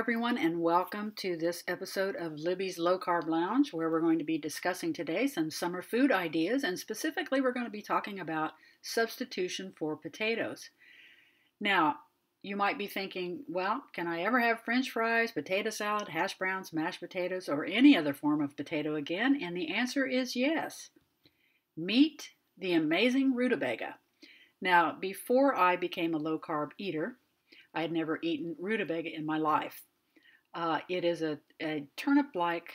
everyone, and welcome to this episode of Libby's Low Carb Lounge, where we're going to be discussing today some summer food ideas, and specifically, we're going to be talking about substitution for potatoes. Now, you might be thinking, well, can I ever have French fries, potato salad, hash browns, mashed potatoes, or any other form of potato again? And the answer is yes. Meet the amazing rutabaga. Now, before I became a low carb eater, I had never eaten rutabaga in my life. It is a turnip-like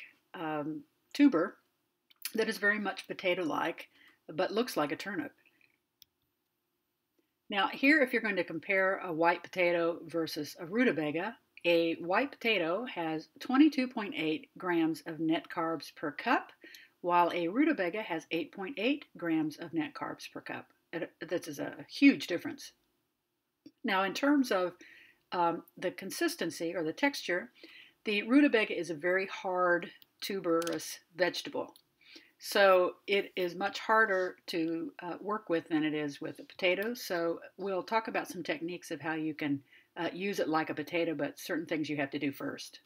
tuber that is very much potato-like, but looks like a turnip. Now here, if you're going to compare a white potato versus a rutabaga, a white potato has 22.8 grams of net carbs per cup, while a rutabaga has 8.8 grams of net carbs per cup. This is a huge difference. Now, in terms of the consistency or the texture, the rutabaga is a very hard tuberous vegetable. So it is much harder to work with than it is with a potato. So we'll talk about some techniques of how you can use it like a potato, but certain things you have to do first.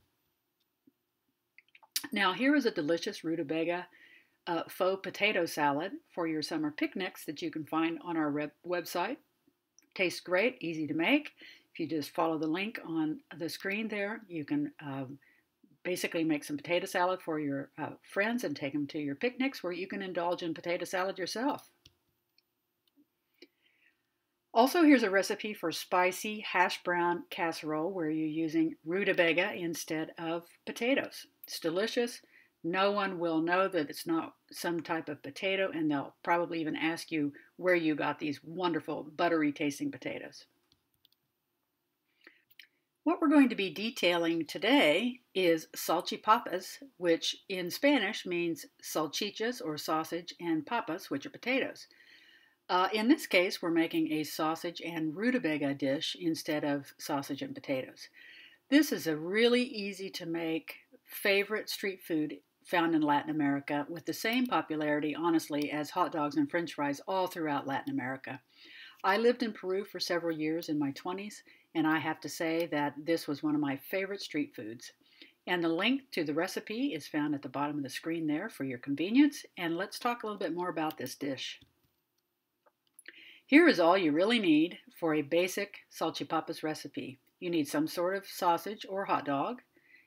Now, here is a delicious rutabaga faux potato salad for your summer picnics that you can find on our website. Tastes great, easy to make. If you just follow the link on the screen there, you can basically make some potato salad for your friends and take them to your picnics where you can indulge in potato salad yourself. Also, here's a recipe for spicy hash brown casserole where you're using rutabaga instead of potatoes. It's delicious. No one will know that it's not some type of potato, and they'll probably even ask you where you got these wonderful buttery tasting potatoes. What we're going to be detailing today is salchipapas, which in Spanish means salchichas or sausage, and papas, which are potatoes. In this case, we're making a sausage and rutabaga dish instead of sausage and potatoes. This is a really easy to make favorite street food found in Latin America, with the same popularity, honestly, as hot dogs and French fries all throughout Latin America. I lived in Peru for several years in my 20s, and I have to say that this was one of my favorite street foods. And the link to the recipe is found at the bottom of the screen there for your convenience. And let's talk a little bit more about this dish. Here is all you really need for a basic salchipapas recipe. You need some sort of sausage or hot dog.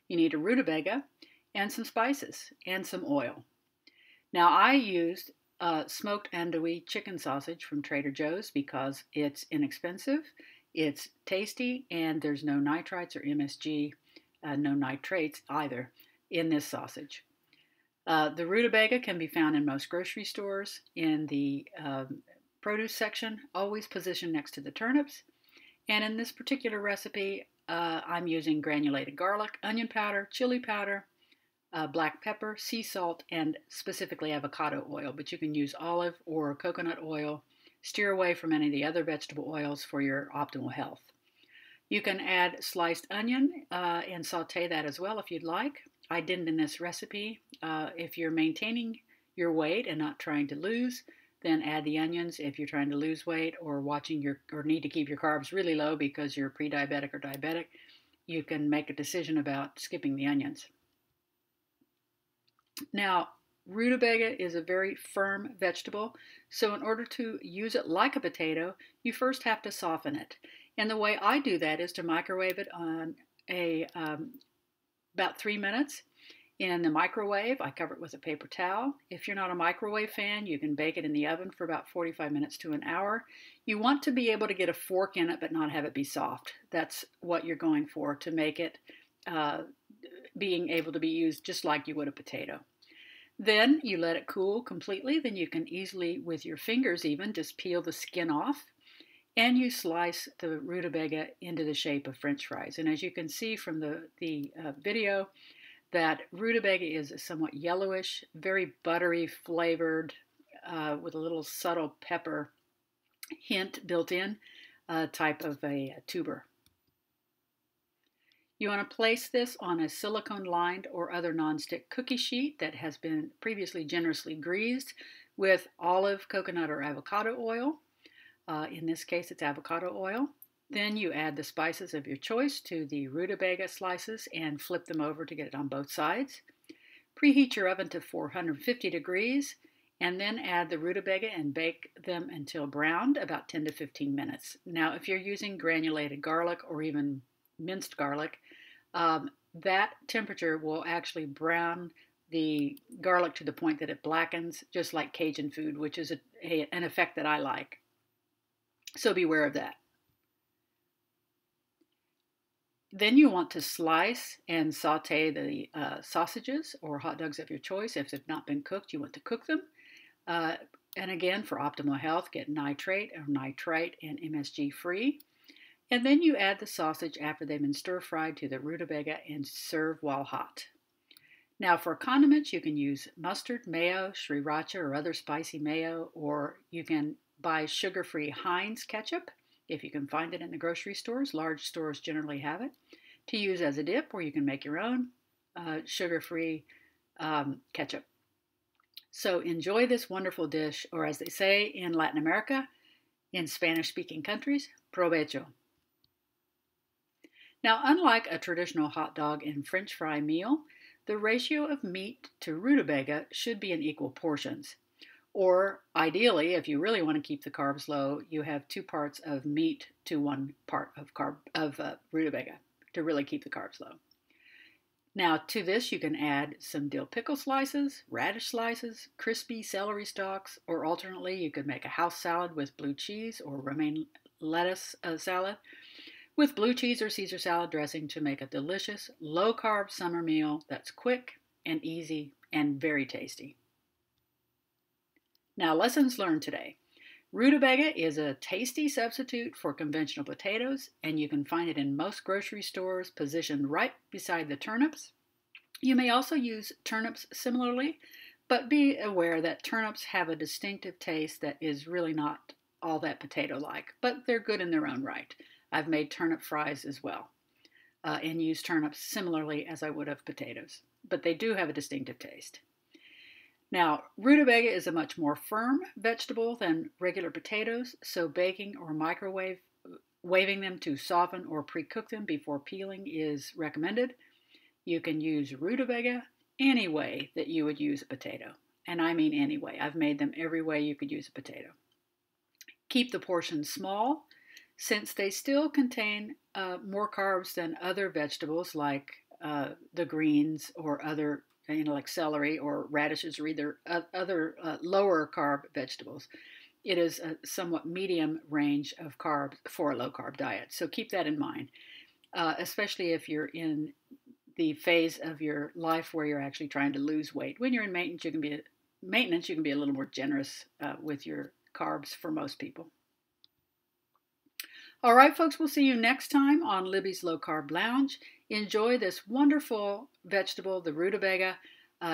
You need a rutabaga and some spices and some oil. Now, I used smoked andouille chicken sausage from Trader Joe's because it's inexpensive, it's tasty, and there's no nitrites or MSG, no nitrates either in this sausage. The rutabaga can be found in most grocery stores in the produce section, always positioned next to the turnips. And in this particular recipe, I'm using granulated garlic, onion powder, chili powder, black pepper, sea salt, and specifically avocado oil, but you can use olive or coconut oil. Steer away from any of the other vegetable oils for your optimal health. You can add sliced onion and saute that as well if you'd like. I didn't in this recipe. If you're maintaining your weight and not trying to lose, then add the onions. If you're trying to lose weight or need to keep your carbs really low because you're pre-diabetic or diabetic, you can make a decision about skipping the onions. Now, rutabaga is a very firm vegetable, so in order to use it like a potato, you first have to soften it. And the way I do that is to microwave it on about 3 minutes. In the microwave, I cover it with a paper towel. If you're not a microwave fan, you can bake it in the oven for about 45 minutes to an hour. You want to be able to get a fork in it, but not have it be soft. That's what you're going for to make it being able to be used just like you would a potato. Then you let it cool completely. Then you can easily, with your fingers even, just peel the skin off. And you slice the rutabaga into the shape of French fries. And as you can see from the video, that rutabaga is a somewhat yellowish, very buttery flavored, with a little subtle pepper hint built in, type of a tuber. You want to place this on a silicone-lined or other nonstick cookie sheet that has been previously generously greased with olive, coconut, or avocado oil. In this case, it's avocado oil. Then you add the spices of your choice to the rutabaga slices and flip them over to get it on both sides. Preheat your oven to 450 degrees and then add the rutabaga and bake them until browned, about 10 to 15 minutes. Now, if you're using granulated garlic or even minced garlic, that temperature will actually brown the garlic to the point that it blackens, just like Cajun food, which is an effect that I like. So beware of that. Then you want to slice and saute the sausages or hot dogs of your choice. If they've not been cooked, you want to cook them. And again, for optimal health, get nitrate or nitrite and MSG free. And then you add the sausage after they've been stir-fried to the rutabaga and serve while hot. Now for condiments, you can use mustard, mayo, sriracha, or other spicy mayo, or you can buy sugar-free Heinz ketchup if you can find it in the grocery stores. Large stores generally have it, to use as a dip, or you can make your own sugar-free ketchup. So enjoy this wonderful dish, or as they say in Latin America, in Spanish-speaking countries, provecho. Now, unlike a traditional hot dog and French fry meal, the ratio of meat to rutabaga should be in equal portions. Or ideally, if you really want to keep the carbs low, you have 2 parts of meat to 1 part of rutabaga to really keep the carbs low. Now to this you can add some dill pickle slices, radish slices, crispy celery stalks, or alternately you could make a house salad with blue cheese or romaine lettuce salad with blue cheese or Caesar salad dressing to make a delicious low-carb summer meal that's quick and easy and very tasty. Now, lessons learned today. Rutabaga is a tasty substitute for conventional potatoes, and you can find it in most grocery stores positioned right beside the turnips. You may also use turnips similarly, but be aware that turnips have a distinctive taste that is really not all that potato-like, but they're good in their own right. I've made turnip fries as well and used turnips similarly as I would have potatoes, but they do have a distinctive taste. Now, rutabaga is a much more firm vegetable than regular potatoes, so baking or microwaving them to soften or pre-cook them before peeling is recommended. You can use rutabaga any way that you would use a potato, and I mean any way. I've made them every way you could use a potato. Keep the portions small, since they still contain more carbs than other vegetables like the greens or other, like celery or radishes or either other lower carb vegetables. It is a somewhat medium range of carbs for a low carb diet. So keep that in mind, especially if you're in the phase of your life where you're actually trying to lose weight. When you're in maintenance, you can be a little more generous with your carbs for most people. All right, folks, we'll see you next time on Libby's Low Carb Lounge. Enjoy this wonderful vegetable, the rutabaga.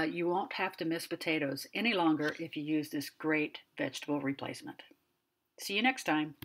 You won't have to miss potatoes any longer if you use this great vegetable replacement. See you next time.